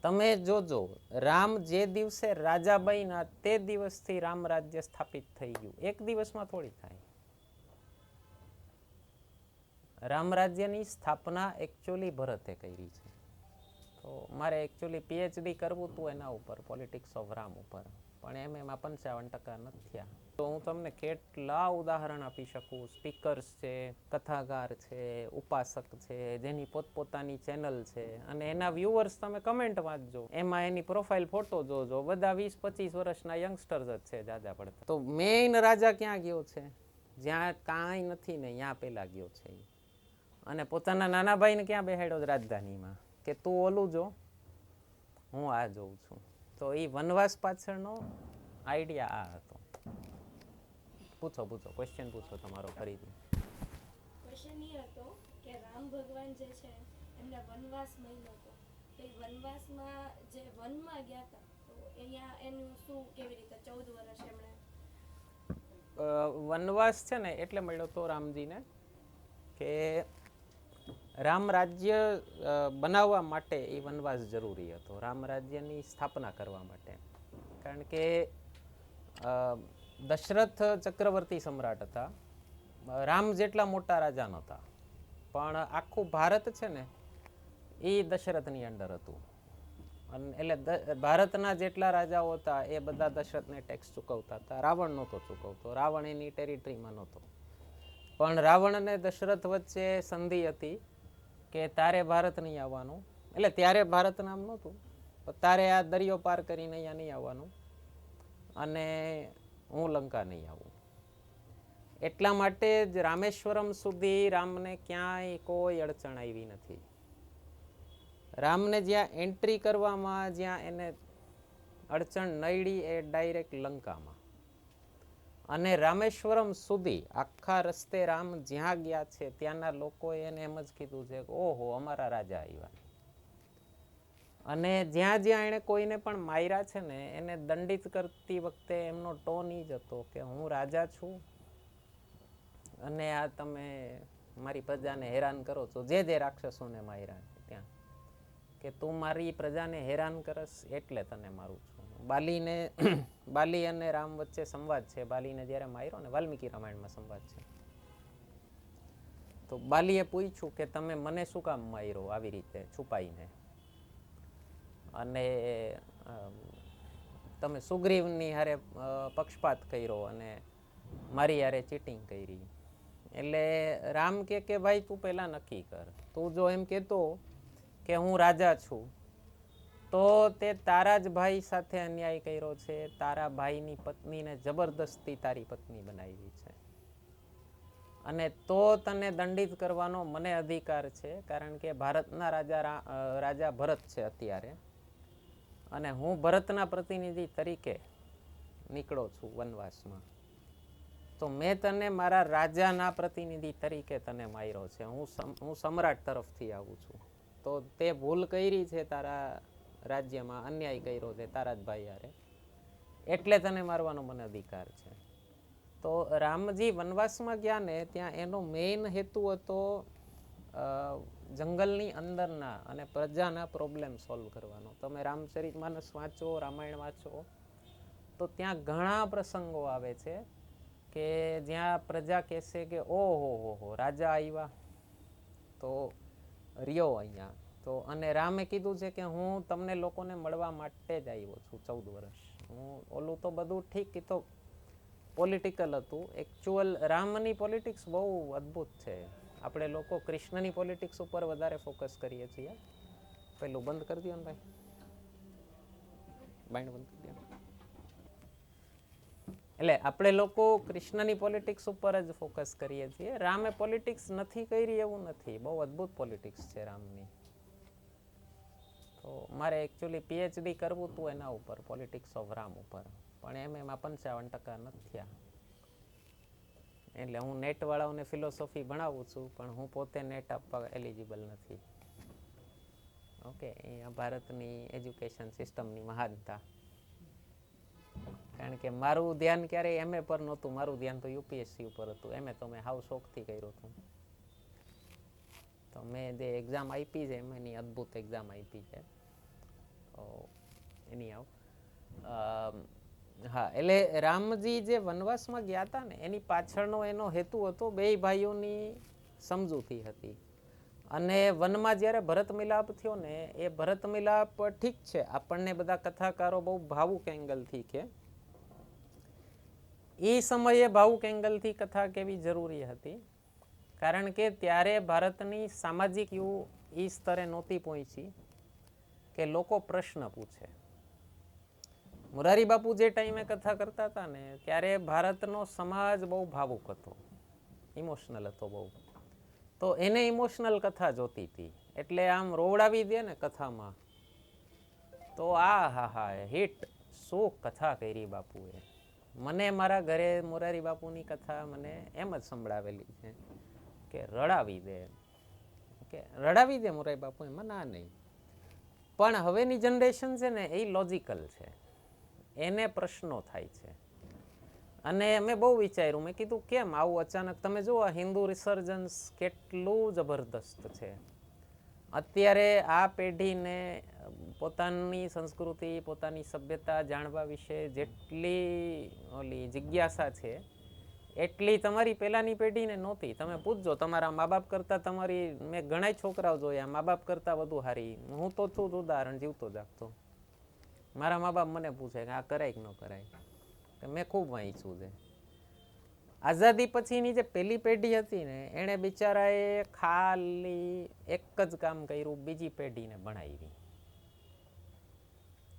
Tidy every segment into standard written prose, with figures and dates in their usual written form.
તમે જોજો, રામ જે દિવસે રાજા બન્યા તે દિવસથી રામ રાજ્ય સ્થાપિત થઈ ગયું. એક દિવસમાં થોડી થાય. રામ રાજ્યની સ્થાપના એકચ્યુઅલી ભરતે કરી છે. તો મારે એકચ્યુઅલી પીએચડી કરવું હતું એના ઉપર, પોલિટિક્સ ઓફ રામ ઉપર, પણ એમાં 55% નથી થયા. તો હું તમને કેટલા ઉદાહરણ આપી શકું. સ્પીકર્સ છે, કથાકાર છે, ઉપાસક છે, જેની પોતપોતાની ચેનલ છે, અને એના વ્યુઅર્સ તમે કમેન્ટ વાંચજો, એમાં એની પ્રોફાઇલ ફોટો જોજો, બધા 20-25 વર્ષના યંગસ્ટર્સ જ છે જાજા પડતા. તો મેઇન રાજા ક્યાં ગયો છે? જ્યાં કાંઈ નથી ને ત્યાં પેલા ગયો છે. અને પોતાના નાના ભાઈને ક્યાં બેહાડ્યો? રાજધાનીમાં, કે તું ઓલું જો, હું આ જોઉં છું. તો એ વનવાસ પાછળનો આઈડિયા આ હતો. પૂછો ક્વેશ્ચન પૂછો તમારો ફરીથી. ક્વેશ્ચન એ હતો કે રામ ભગવાન જે છે એમને વનવાસ મળ્યો હતો, તો એ વનવાસમાં જે વનમાં ગયા હતા, તો અહીંયા એનું શું, કેવી રીતે 14 વર્ષ એમણે વનવાસ છે ને એટલે મળ્યો તો રામજીને કે રામ રાજ્ય બનાવવા માટે એ વનવાસ જરૂરી હતો, રામ રાજ્યની સ્થાપના કરવા માટે. કારણ કે દશરથ ચક્રવર્તી સમ્રાટ હતા, રામ જેટલા મોટા રાજા નહોતા, પણ આખું ભારત છે ને એ દશરથની અંડર હતું. એટલે ભારતના જેટલા રાજાઓ હતા એ બધા દશરથને ટેક્સ ચૂકવતા હતા. રાવણ નહોતો ચૂકવતો, રાવણ એની ટેરિટરીમાં નહોતો. પણ રાવણ અને દશરથ વચ્ચે સંધિ હતી કે તારે ભારત નહીં આવવાનું. એટલે ત્યારે ભારત નામ નહોતું, તારે આ દરિયો પાર કરીને અહીંયા નહીં આવવાનું, અને હું લંકા નહીં આવું. એટલા માટે જ રામેશ્વરમ સુધી રામને ક્યાંય કોઈ અડચણ આવી નથી. રામને જ્યાં એન્ટ્રી કરવામાં જ્યાં એને અડચણ નડી એ ડાયરેક્ટ લંકામાં. અને રામેશ્વરમ સુધી આખા રસ્તે રામ જ્યાં ગયા છે ત્યાંના લોકોએ એને એમ જ કીધું છે કે ઓહો, અમારા રાજા આવ્યા. અને જ્યાં જ્યાં એણે કોઈને પણ માર્યા છે ને એને દંડિત કરતી વખતે એમનો ટોન એ જ હતો કે હું રાજા છું અને આ તમે મારી પ્રજાને હેરાન કરો છો. જે રાક્ષસોને માર્યા ત્યાં કે તું મારી પ્રજાને હેરાન કરસ એટલે તને મારું છું. બાલી અને રામ વચ્ચે સંવાદ છે. બાલીને જ્યારે માર્યો ને, વાલ્મીકી રામાયણમાં સંવાદ છે, તો બાલીએ પૂછ્યું કે તમે મને શું કામ માર્યો આવી રીતે છુપાઈને, અને તમે સુગ્રીવની હારે પક્ષપાત કર્યો અને મારી હારે ચીટિંગ કરી. એટલે રામ કે ભાઈ તું પહેલા નક્કી કર, તું જો એમ કહેતો કે હું રાજા છું તો તે તારા જ ભાઈ સાથે અન્યાય કર્યો છે. તારા ભાઈની પત્નીને જબરદસ્તી તારી પત્ની બનાવી છે, અને તો તને દંડિત કરવાનો મને અધિકાર છે, કારણ કે ભારતના રાજા ભરત છે અત્યારે, અને હું ભરતના પ્રતિનિધિ તરીકે નીકળો છું વનવાસમાં. તો મેં તને મારા રાજાના પ્રતિનિધિ તરીકે તને માર્યો છે. હું સમ્રાટ તરફથી આવું છું. તો તે ભૂલ કરી છે, તારા રાજ્યમાં અન્યાય કર્યો છે તારા જ ભાઈ હારે, એટલે તને મારવાનો મને અધિકાર છે. તો રામજી વનવાસમાં ગયા ને ત્યાં એનો મેઇન હેતુ હતો જંગલની અંદરના અને પ્રજાના પ્રોબ્લેમ સોલ્વ કરવાનો. તમે રામચરિતમાનસ વાંચો, રામાયણ વાંચો, તો ત્યાં ઘણા પ્રસંગો આવે છે કે જ્યાં પ્રજા કહેશે કે ઓહો રાજા આવ્યા તો રહ્યો અહીંયા. તો અને રામે કીધું છે કે હું તમને લોકોને મળવા માટે જ આવ્યો છું 14 વર્ષ. હું ઓલું તો બધું ઠીક, એ તો પોલિટિકલ હતું. એકચ્યુઅલ રામની પોલિટિક્સ બહુ અદ્ભુત છે. આપણે લોકો કૃષ્ણની પોલિટિક્સ ઉપર વધારે ફોકસ કરીએ છીએ. પેલું બંધ કરી દો ને ભાઈ, બાઇન્ડ બંધ કરી દો. એટલે આપણે લોકો કૃષ્ણની પોલિટિક્સ ઉપર જ ફોકસ કરીએ છીએ. રામે પોલિટિક્સ નથી કરી એવું નથી, બહુ અદ્ભુત પોલિટિક્સ છે રામની. તો મારે એકચ્યુઅલી પીએચડી કરવું હતું એના ઉપર, પોલિટિક્સ ઓફ રામ ઉપર, પણ એમાં 55% નથી થયા. એટલે હું નેટવાળાઓને ફિલોસોફી ભણાવું છું, પણ હું પોતે નેટ આપવા એલિજિબલ નથી. ઓકે, અહીંયા ભારતની એજ્યુકેશન સિસ્ટમની મહાનતા. કારણ કે મારું ધ્યાન ક્યારેય એમએ પર નહોતું, મારું ધ્યાન તો યુપીએસસી ઉપર હતું. એમએ તો મેં હાવ શોખથી કર્યું હતું. તો મેં જે એક્ઝામ આપી છે એમાંની અદ્ભુત એક્ઝામ આપી છે. એની આવ હા, એટલે રામજી જે વનવાસમાં ગયા હતા ને એની પાછળનો એનો હેતુ હતો બેય ભાઈઓની સમજૂતી હતી. અને વનમાં જ્યારે ભરત મિલાપ થયો ને એ ભરત મિલાપ ઠીક છે, આપણને બધા કથાકારો બહુ ભાવુક એંગલથી કે એ સમયે ભાવુક એંગલથી કથા કેવી જરૂરી હતી, કારણ કે ત્યારે ભારતની સામાજિક યુ એ સ્તરે નહોતી પહોંચી કે લોકો પ્રશ્ન પૂછે. મોરારી બાપુ જે ટાઈમે કથા કરતા હતા ને ત્યારે ભારતનો સમાજ બહુ ભાવુક હતો, ઇમોશનલ હતો બહુ. તો એને ઇમોશનલ કથા જોતી હતી, એટલે આમ રોવડાવી દે ને કથામાં તો આ હા હા હિટ, શું કથા કરી બાપુએ. મને મારા ઘરે મોરારી બાપુની કથા મને એમ જ સંભળાવેલી છે કે રડાવી દે, કે રડાવી દે મોરારી બાપુ, એમાં ના નહીં. પણ હવેની જનરેશન છે ને એ લોજિકલ છે, એને પ્રશ્નો થાય છે. અને મેં બહુ વિચાર્યું, મેં કીધું કેમ આવું અચાનક. તમે જુઓ હિન્દુ રિસર્જન્સ કેટલું જબરદસ્ત છે. અત્યારે આ પેઢીને પોતાની સંસ્કૃતિ, પોતાની સભ્યતા જાણવા વિશે જેટલી ઓલી જિજ્ઞાસા છે એટલી તમારી પહેલાંની પેઢીને નહોતી. તમે પૂછજો તમારા મા બાપ કરતાં તમારી, મેં ઘણા છોકરાઓ જોયા મા બાપ કરતાં વધુ સારી. હું તો છું જ ઉદાહરણ, જીવતો જાગતો. મારા મા બાપ મને પૂછે કે આ કરાય કે ન કરાય, મેં ખૂબ વાંચ્યું છે. આઝાદી પછીની જે પહેલી પેઢી હતી ને એણે બિચારાએ ખાલી એક જ કામ કર્યું, બીજી પેઢીને ભણાવી.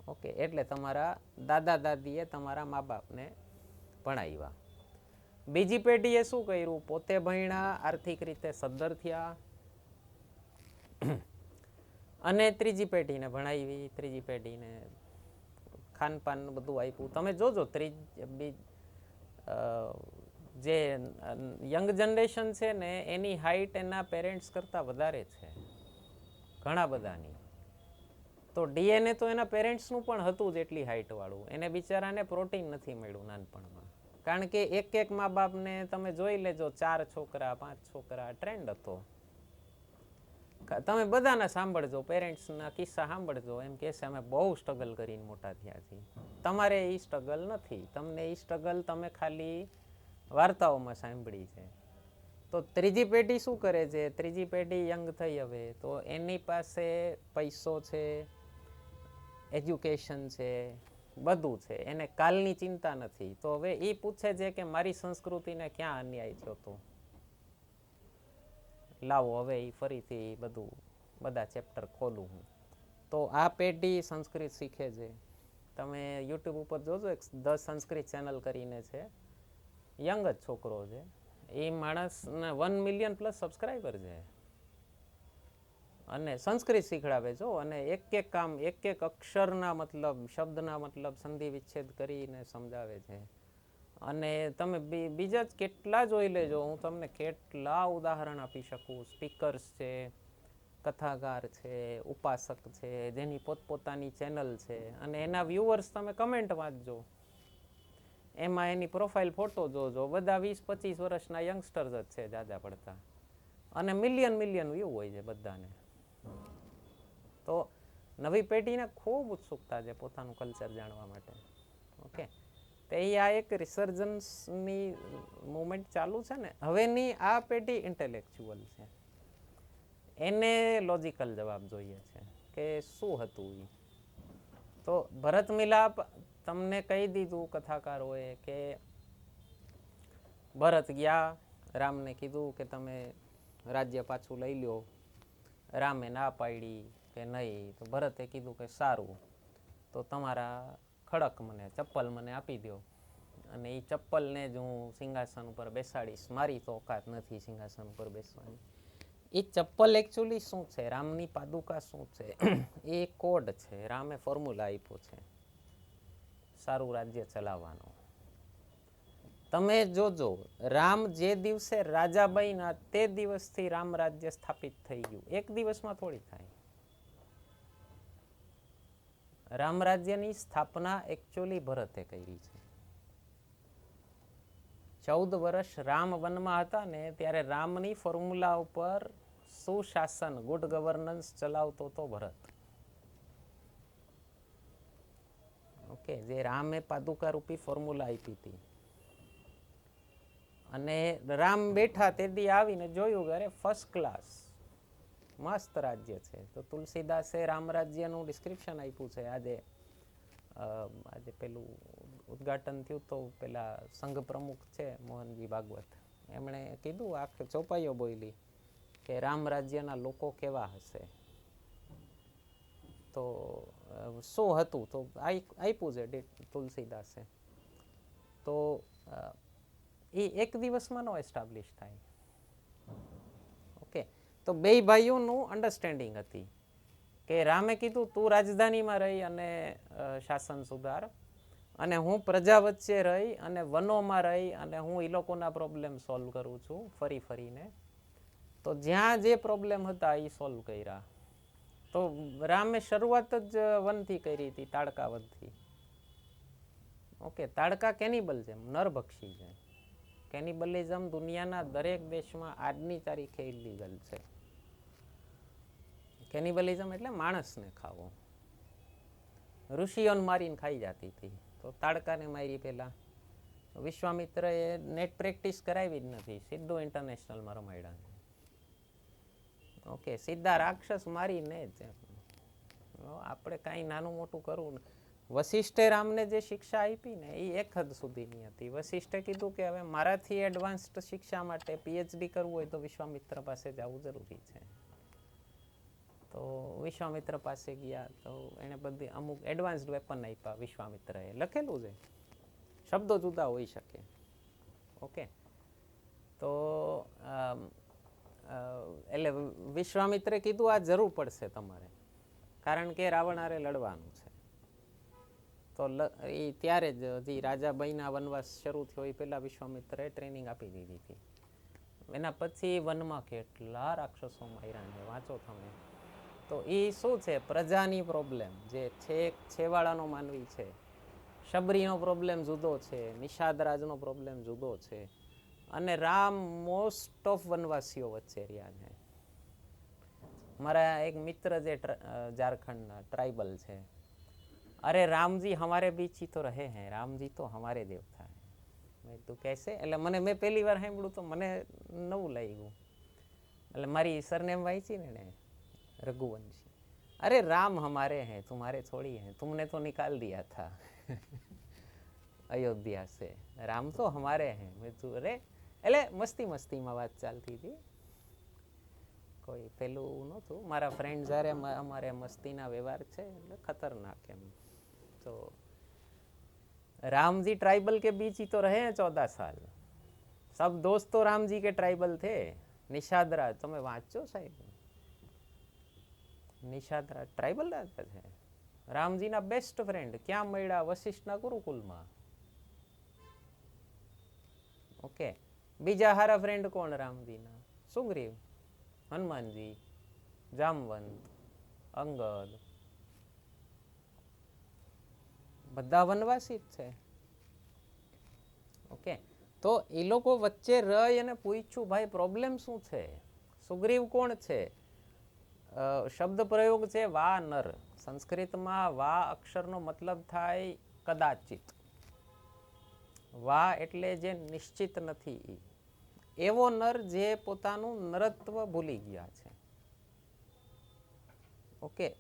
ઓકે, એટલે તમારા દાદા દાદીએ તમારા મા બાપને ભણાવ્યા. બીજી પેઢીએ શું કર્યું, પોતે ભણ્યા, આર્થિક રીતે સદ્ધર થયા, અને ત્રીજી પેઢીને ભણાવી, ત્રીજી પેઢીને ખાનપાન બધું આપ્યું. તમે જોજો જે યંગ જનરેશન છે ને એની હાઈટ એના પેરેન્ટ્સ કરતાં વધારે છે, ઘણા બધાની. તો ડીએનએ તો એના પેરેન્ટ્સનું પણ હતું જ એટલી હાઈટવાળું. એને બિચારાને પ્રોટીન નથી મળ્યું નાનપણમાં, કારણ કે એક એક મા બાપને તમે જોઈ લેજો 4 છોકરા 5 છોકરા ટ્રેન્ડ હતો. તમે બધાના સાંભળજો, પેરેન્ટ્સના કિસ્સા સાંભળજો, એમ કહેશે અમે બહુ સ્ટ્રગલ કરીને મોટા થયા છીએ. તમારે એ સ્ટ્રગલ નથી, તમને એ સ્ટ્રગલ તમે ખાલી વાર્તાઓમાં સાંભળી છે. તો ત્રીજી પેઢી શું કરે છે, ત્રીજી પેઢી યંગ થઈ હવે, તો એની પાસે પૈસો છે, એજ્યુકેશન છે, બધું છે, એને કાલની ચિંતા નથી. તો હવે એ પૂછે છે કે મારી સંસ્કૃતિને ક્યાં અન્યાય થયો હતો, લાવો હવે એ ફરીથી બધા ચેપ્ટર ખોલું હું. તો આ પેઢી સંસ્કૃત શીખે છે. તમે યુટ્યુબ ઉપર જોજો, એક ધ સંસ્કૃત ચેનલ કરીને છે, યંગ જ છોકરો છે. એ માણસને 1 મિલિયન પ્લસ સબસ્ક્રાઈબર છે, અને સંસ્કૃત શીખડાવે છો. અને એક એક કામ, એક એક અક્ષરના મતલબ, શબ્દના મતલબ સંધિ વિચ્છેદ કરીને સમજાવે છે. અને તમે બીજા જ કેટલા જોઈ લેજો, હું તમને કેટલા ઉદાહરણ આપી શકું. સ્પીકર્સ છે, કથાકાર છે, ઉપાસક છે, જેની પોતપોતાની ચેનલ છે, અને એના વ્યુઅર્સ તમે કમેન્ટ વાંચજો, એમાં એની પ્રોફાઇલ ફોટો જોજો, બધા 20-25 વર્ષના યંગસ્ટર્સ જ છે જાજા પડતા, અને મિલિયન વ્યૂ હોય છે બધાને. તો નવી પેઢીને ખૂબ ઉત્સુકતા છે પોતાનું કલ્ચર જાણવા માટે. ઓકે, તો એ આ એક રિસર્જન્સની મુવમેન્ટ ચાલુ છે ને. હવેની આ પેઢી ઇન્ટેલેક્ચ્યુઅલ છે, એને લોજિકલ જવાબ જોઈએ છે કે શું હતું એ. તો ભરત મિલાપ તમને કહી દીધું કથાકારોએ કે ભરત ગયા, રામને કીધું કે તમે રાજ્ય પાછું લઈ લ્યો. રામે ના પાડી કે નહીં, તો ભરતે કીધું કે સારું, તો તમારા ખડક મને, ચપ્પલ મને આપી દો, અને એ ચપ્પલને જ હું સિંહાસન ઉપર બેસાડીશ. મારી તો ઓકાત નથી સિંહાસન ઉપર બેસવાની. એ ચપ્પલ એકચ્યુઅલી શું છે, રામની પાદુકા શું છે, એ કોડ છે. રામે ફોર્મ્યુલા આપ્યો છે સારું રાજ્ય ચલાવવાનો. તમે જોજો, રામ જે દિવસે રાજા બન્યા તે દિવસથી રામ રાજ્ય સ્થાપિત થઈ ગયું, એક દિવસમાં થોડી થાય. રામ રાજ્યની સ્થાપના એકચ્યુઅલી ભરતે કરી છે. 14 વર્ષ રામ વનમાં હતા ને ત્યારે રામની ફોર્મ્યુલા ઉપર સુશાસન, ગુડ ગવર્નન્સ ચલાવતો તો ભરત. ઓકે, જે રામે પાદુકા રૂપી ફોર્મ્યુલા આપી હતી. અને રામ બેઠા તે દી આવીને જોયું કે અરે ફર્સ્ટ ક્લાસ મસ્ત રાજ્ય છે. તો તુલસીદાસે રામ રાજ્યનું ડિસ્ક્રિપ્શન આપ્યું છે. આજે પેલું ઉદ્ઘાટન થયું તો પેલા સંઘ પ્રમુખ છે મોહનજી ભાગવત, એમણે કીધું આખે ચોપાઈઓ બોલી કે રામ રાજ્યના લોકો કેવા હશે. તો શું હતું તો આપ્યું છે તુલસીદાસે. તો એ એક દિવસમાં નો એસ્ટાબ્લિશ થાય. ઓકે, તો બે ભાઈઓનું અન્ડરસ્ટેન્ડિંગ હતી કે રામે કીધું તું રાજધાનીમાં રહી અને શાસન સુધાર, અને હું પ્રજા વચ્ચે રહી અને વનોમાં રહી અને હું એ લોકોના પ્રોબ્લેમ સોલ્વ કરું છું ફરી ફરીને. તો જ્યાં જે પ્રોબ્લેમ હતા એ સોલ્વ કર્યા. તો રામે શરૂઆત જ વનથી કરી હતી, તાડકા વનથી. ઓકે, તાડકા કેનિબલ છે, નરભક્ષી છે. કેનિબલિઝમ દુનિયાના દરેક દેશમાં આજની તારીખે ઇલીગલ છે. કેનિબલિઝમ એટલે માણસને ખાવો. ઋષિઓને મારીને ખાઈ જતી હતી, તો તાડકાને મારી પેલા વિશ્વામિત્રએ નેટ પ્રેક્ટિસ કરાવી જ નથી, સીધું ઇન્ટરનેશનલમાં રમાડ્યા. ઓકે, સીધા રાક્ષસ મારીને જ. આપણે કાંઈ નાનું મોટું કરવું ને. વશિષ્ઠે રામને જે શિક્ષા આપી ને એ એક હદ સુધીની હતી. વશિષ્ઠે કીધું કે હવે મારાથી એડવાન્સ્ડ શિક્ષા માટે પીએચડી કરવું હોય તો વિશ્વામિત્ર પાસે જવું જરૂરી છે. તો વિશ્વામિત્ર પાસે ગયા તો એને બધી અમુક એડવાન્સ્ડ વેપન આપ્યા વિશ્વામિત્રએ. લખેલું છે, શબ્દો જુદા હોઈ શકે. ઓકે, તો એટલે વિશ્વામિત્રે કીધું આ જરૂર પડશે તમારે, કારણ કે રાવણ હારે લડવાનું છે. તો એ ત્યારે જ હજી રાજા બહીના વનવાસ શરૂ થયો એ પહેલા વિશ્વામિત્રએ ટ્રેનિંગ આપી દીધી હતી. એના પછી વનમાં કેટલા રાક્ષસો માર્યા ને વાંચો તમે. તો એ શું છે, પ્રજાની પ્રોબ્લેમ જે છેવાડાનો માનવી છે. શબરીનો પ્રોબ્લેમ જુદો છે, નિષાદરાજનો પ્રોબ્લેમ જુદો છે, અને રામ મોસ્ટ ઓફ વનવાસીઓ વચ્ચે રહ્યા છે. મારા એક મિત્ર જે ઝારખંડના ટ્રાઇબલ છે, અરે રામજી હમારે બીચ ही तो रहे हैं, રામજી તો હમારે દેવતા है. મેં તું કહેશે, એટલે મેં પહેલી વાર સાંભળ્યું તો મને નવું લાગ્યું. એટલે મારી સરનેમ વાંચી ને રઘુવંશી. અરે રામ હમારે हैं, तुम्हारे थोड़ी हैं, तुमने तो निकाल दिया था अयोध्या से, राम तो हमारे हैं. મેં તું અરે એટલે મસ્તીમાં વાત ચાલતી હતી, કોઈ પેલું નહોતું. મારા ફ્રેન્ડ જ્યારે અમારે મસ્તીના વ્યવહાર છે એટલે ખતરનાક એમ. तो राम जी ट्राइबल के बीच ही तो रहे हैं 14 साल. सब दोस्त तो राम जी के ट्राइबल थे. निषादराज તમે વાંચો સાહેબ, નિષાદરાજ ટ્રાઇબલ રાજા છે. રામજીના બેસ્ટ ફ્રેન્ડ ક્યાં મળ્યા? વશિષ્ઠના ગુરુકુલમાં. ઓકે, બીજા હારા ફ્રેન્ડ કોણ રામજીના? સુગ્રીવ, હનુમાનજી, જામવંત, અંગદ, બધા વનવાસી જ છે. ઓકે, તો એ લોકો વચ્ચે રહી અને પૂછ્યું ભાઈ પ્રોબ્લેમ શું છે? સુગ્રીવ કોણ છે? શબ્દ પ્રયોગ છે વા નર. સંસ્કૃતમાં વા અક્ષરનો મતલબ થાય કદાચિત. વા એટલે જે નિશ્ચિત નથી, એવો નર જે પોતાનું નરત્વ ભૂલી ગયા છે. ઓકે,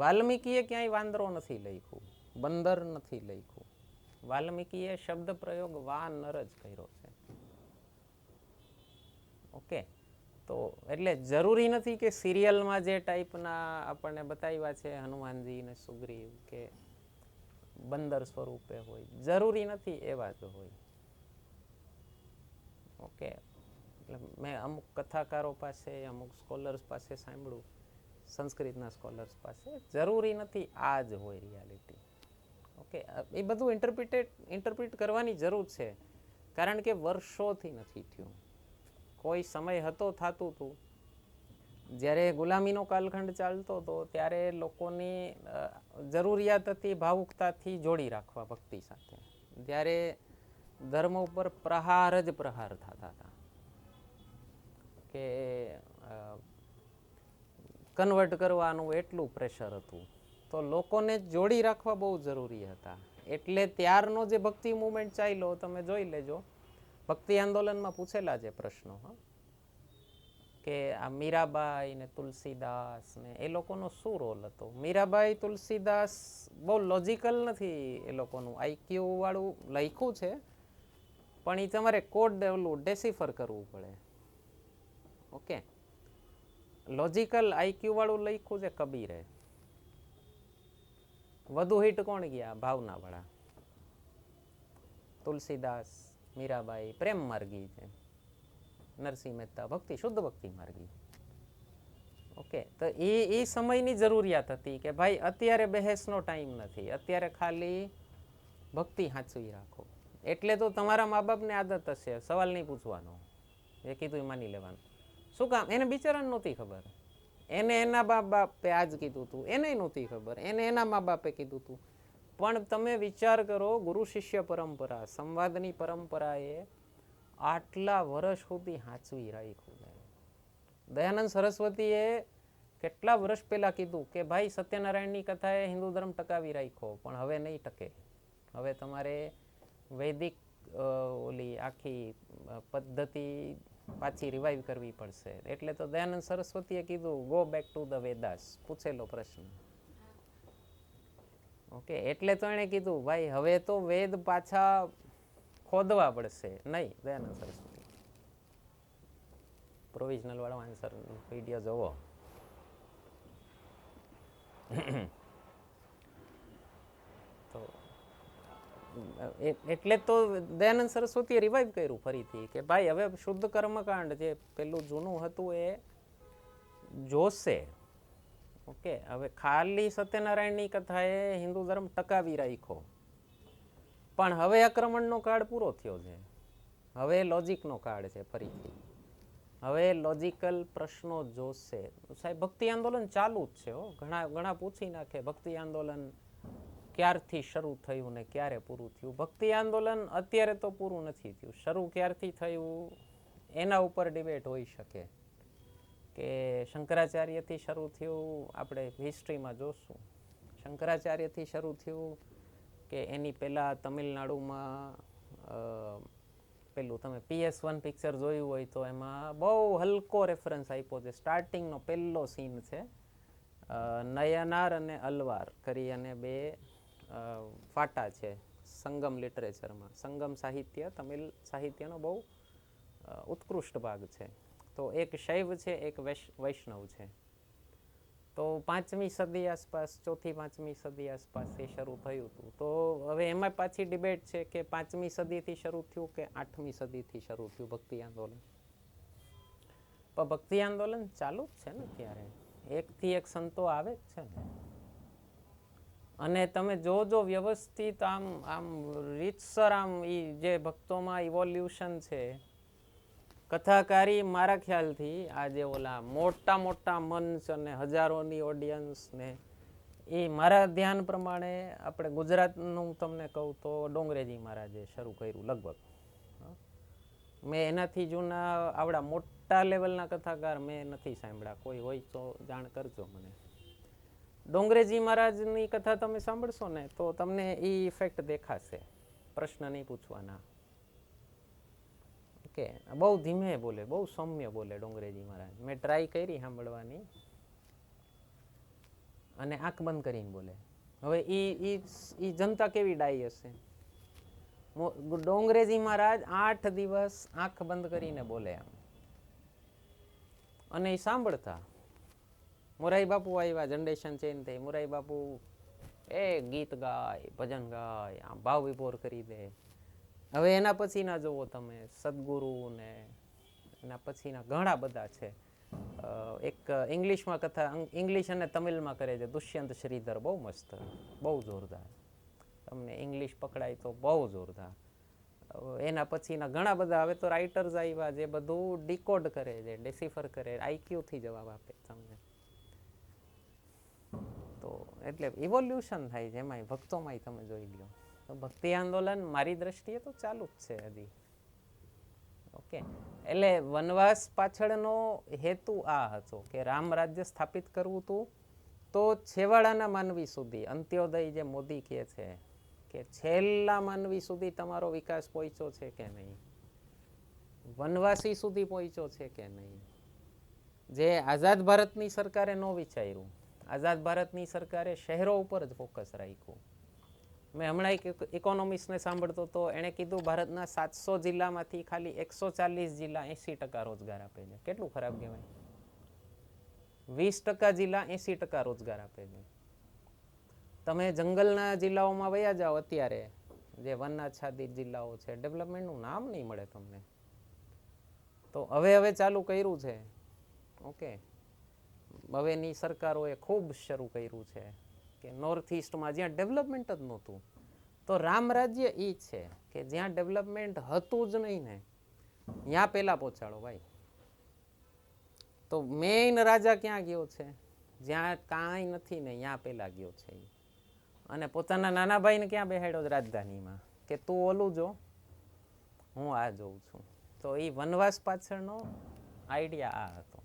વાલ્મીકીએ ક્યાંય વાંદરો નથી લખ્યું, બંદર નથી લખ્યું. વાલ્મીકીએ શબ્દ પ્રયોગ વા નર જ કર્યો છે. ઓકે, તો એટલે જરૂરી નથી કે સિરિયલમાં જે ટાઈપના આપણને બતાવ્યા છે હનુમાનજી ને સુગ્રીવ કે બંદર સ્વરૂપે હોય, જરૂરી નથી એવા જ હોય. ઓકે, એટલે મેં અમુક કથાકારો પાસે, અમુક સ્કોલર્સ પાસે સાંભળ્યું, સંસ્કૃતના સ્કોલર્સ પાસે, જરૂરી નથી આ જ હોય રિયાલિટી. ઓકે, એ બધું ઇન્ટરપ્રિટ કરવાની જરૂર છે, કારણ કે વર્ષોથી નથી થયું. કોઈ સમય હતો, થતું હતું, જ્યારે ગુલામીનો કાલખંડ ચાલતો હતો ત્યારે લોકોની જરૂરિયાત હતી ભાવુકતાથી જોડી રાખવા ભક્તિ સાથે. ત્યારે ધર્મ ઉપર પ્રહાર જ પ્રહાર થતા હતા કે કન્વર્ટ કરવાનું એટલું પ્રેશર હતું. તો લોકોને જોડી રાખવા બહુ જરૂરી હતા. એટલે ત્યારનો જે ભક્તિ મુવમેન્ટ ચાલ્યો તમે જોઈ લેજો, ભક્તિ આંદોલનમાં પૂછેલા છે પ્રશ્નો, કે આ મીરાબાઈ ને તુલસીદાસ ને એ લોકોનો શું રોલ હતો. મીરાબાઈ તુલસીદાસ બહુ લોજિકલ નથી, એ લોકોનું આઈક્યુ વાળું લખ્યું છે, પણ એ તમારે કોડ ઓલું ડેસિફર કરવું પડે. ઓકે, લોજિકલ આઈક્યુ વાળું લખ્યું છે કબીરે. વધુ હિટ કોણ ગયા? ભાવના વાળા. તુલસીદાસ, મીરાબાઈ પ્રેમ માર્ગી છે, નરસિંહ મહેતા ભક્તિ, શુદ્ધ ભક્તિ માર્ગી. ઓકે, તો એ સમયની જરૂરિયાત હતી કે ભાઈ અત્યારે બહેસનો ટાઈમ નથી, અત્યારે ખાલી ભક્તિ સાચવી રાખો. એટલે તો તમારા મા બાપને આદત હશે સવાલ નહીં પૂછવાનો, એ કીધું એ માની લેવાનું. શું કામ? એને બિચારાને નહોતી ખબર. એને એના મા બાપે આજ કીધું હતું, એને નહોતી ખબર, એને એના મા બાપે કીધું હતું. પણ તમે વિચાર કરો, ગુરુ શિષ્ય પરંપરા, સંવાદની પરંપરાએ આટલા વર્ષ સુધી સાચવી રાખ્યું. દયાનંદ સરસ્વતીએ કેટલા વર્ષ પહેલા કીધું કે ભાઈ સત્યનારાયણની કથાએ હિન્દુ ધર્મ ટકાવી રાખ્યો, પણ હવે નહીં ટકે. હવે તમારે વૈદિક ઓલી આખી પદ્ધતિ પાછી રિવાઈવ કરવી પડશે. એટલે તો દયાનંદ સરસ્વતીએ કીધું ગો બેક ટુ ધ વેદાસ. પૂછેલો પ્રશ્ન. ઓકે, એટલે તો એણે કીધું ભાઈ હવે તો વેદ પાછા ખોદવા પડશે. નહીં, દયાનંદ સરસ્વતી. પ્રોવિઝનલ વાળો આન્સર વિડીયો જોવો. તો એટલે તો દયાનંદ સરસ્વતીએ રિવાઈવ કર્યું ફરીથી કે ભાઈ હવે શુદ્ધ કર્મકાંડ જે પેલું જૂનું હતું એ જોશે. ઓકે, હવે ખાલી સત્યનારાયણની કથાએ હિન્દુ ધર્મ ટકાવી રાખ્યો, પણ હવે આક્રમણનો કાળ પૂરો થયો છે. હવે લોજિકનો કાળ છે ફરીથી. હવે લોજિકલ પ્રશ્નો જોશે. સાહેબ ભક્તિ આંદોલન ચાલુ જ છે. ઘણા પૂછી નાખે ભક્તિ આંદોલન ક્યારથી શરૂ થયું ને ક્યારે પૂરું થયું. ભક્તિ આંદોલન અત્યારે તો પૂરું નથી થયું. શરૂ ક્યારથી થયું એના ઉપર ડિબેટ હોઈ શકે. કે શંકરાચાર્યથી શરૂ થયું, આપણે હિસ્ટ્રીમાં જોશું. શંકરાચાર્યથી શરૂ થયું કે એની પહેલાં તમિલનાડુમાં પેલું તમે PS1 પિક્ચર જોયું હોય તો એમાં બહુ હલકો રેફરન્સ આપ્યો છે. સ્ટાર્ટિંગનો પહેલો સીન છે, નયનાર અને અલવાર કરી અને બે ફાટા છે સંગમ લિટરેચરમાં. સંગમ સાહિત્ય તમિલ સાહિત્યનો બહુ ઉત્કૃષ્ટ ભાગ છે. તો એક શૈવ છે, એક વૈષ્ણવ છે. તો 5મી સદી આસપાસ, 4થી 5મી સદી આસપાસ એ શરૂ થયું હતું. તો હવે એમાં પાછી ડિબેટ છે કે 5મી સદીથી શરૂ થયું કે 8મી સદીથી શરૂ થયું ભક્તિ આંદોલન. પણ ભક્તિ આંદોલન ચાલુ જ છે ને ત્યારે, એકથી એક સંતો આવે જ છે ને. અને તમે જોજો વ્યવસ્થિત આમ રીતસર આમ જે ભક્તોમાં ઇવોલ્યુશન છે. કથાકારી મારા ખ્યાલથી આજે ઓલા મોટા મંચ અને હજારોની ઓડિયન્સ ને એ મારા ધ્યાન પ્રમાણે આપણે ગુજરાતનું તમને કહું તો ડોંગરેજી મહારાજે શરૂ કર્યું લગભગ. મેં એનાથી જૂના આવડા મોટા લેવલના કથાકાર મેં નથી સાંભળ્યા. કોઈ હોય તો જાણ કરજો મને. ડોંગરેજી મહારાજની કથા તમે સાંભળશો ને તો તમને એ ઇફેક્ટ દેખાશે. પ્રશ્ન નહીં પૂછવાના. ઓકે, બહુ ધીમે બોલે, બહુ સૌમ્ય બોલે ડોંગરેજી મહારાજ. મેં ટ્રાય કરી સાંભળવાની, અને આંખ બંધ કરીને બોલે. હવે ઈ જનતા કેવી ડાઈ હશે. ડોંગરેજી મહારાજ 8 દિવસ આંખ બંધ કરીને બોલે આમ, અને એ સાંભળતા. મોરારી બાપુ આવ્યા, જનરેશન ચેન્જ થઈ. મોરારી બાપુ ગીત ગાય, ભજન ગાય, આમ ભાવ વિભોર કરી દે. હવે એના પછીના જુઓ તમે સદગુરુ ને એના પછીના ઘણા બધા છે. એક ઇંગ્લિશમાં કથા, ઇંગ્લિશ અને તમિલમાં કરે છે, દુષ્યંત શ્રીધર. બહુ મસ્ત, બહુ જોરદાર. તમને ઇંગ્લિશ પકડાય તો બહુ જોરદાર. એના પછીના ઘણા બધા હવે તો રાઇટર્સ આવ્યા જે બધું ડિકોડ કરે છે, ડેસિફર કરે, આઈક્યુથી જવાબ આપે તમને. તો એટલે ઇવોલ્યુશન થાય છે એમાંય, ભક્તોમાંય તમે જોઈ લો. તો ભક્તિ આંદોલન મારી દ્રષ્ટિએ તો ચાલુ જ છે હજી. ઓકે, એટલે વનવાસ પાછળનો હેતુ આ હતો કે રામ રાજ્ય સ્થાપિત કરવું હતું, તો છેવાડાના માનવી સુધી અંત્યોદય જે મોદી કહે છે કે છેલ્લા માનવી સુધી તમારો વિકાસ પહોંચ્યો છે કે નહીં, વનવાસી સુધી પહોંચ્યો છે કે નહીં. જે આઝાદ ભારતની સરકારે ન વિચાર્યું, આઝાદ ભારતની સરકારે શહેરો ઉપર જ ફોકસ રાખ્યું. મેં હમણાં એક ઇકોનોમિસ્ટને સાંભળતો તો એણે કીધું ભારતના 700 જિલ્લામાંથી ખાલી 140 જિલ્લા 80% રોજગાર આપે છે. કેટલું ખરાબ કહેવાય. 20% જિલ્લા 80% રોજગાર આપે છે. તમે જંગલના જિલ્લાઓમાં વયા જાઓ અત્યારે, જે વનાચ્છાદિત જિલ્લાઓ છે, ડેવલપમેન્ટનું નામ નહીં મળે તમને. તો હવે ચાલુ કર્યું છે. ઓકે, હવેની સરકારોએ ખૂબ શરૂ કર્યું છે કે નોર્થ ઇસ્ટમાં જ્યાં ડેવલપમેન્ટ જ નહોતું, તો રામ રાજ્ય એ છે કે જ્યાં ડેવલપમેન્ટ હતું જ નહીં ને ત્યાં પહેલા પહોંચાડો ભાઈ. તો મેઇન રાજા ક્યાં ગયો છે? જ્યાં કાંઈ નથી ને ત્યાં પહેલા ગયો છે. અને પોતાના નાના ભાઈને ક્યાં બેહાડ્યો છે? રાજધાનીમાં, કે તું ઓલું જો, હું આ જોઉં છું. તો એ વનવાસ પાછળનો આઈડિયા આ હતો.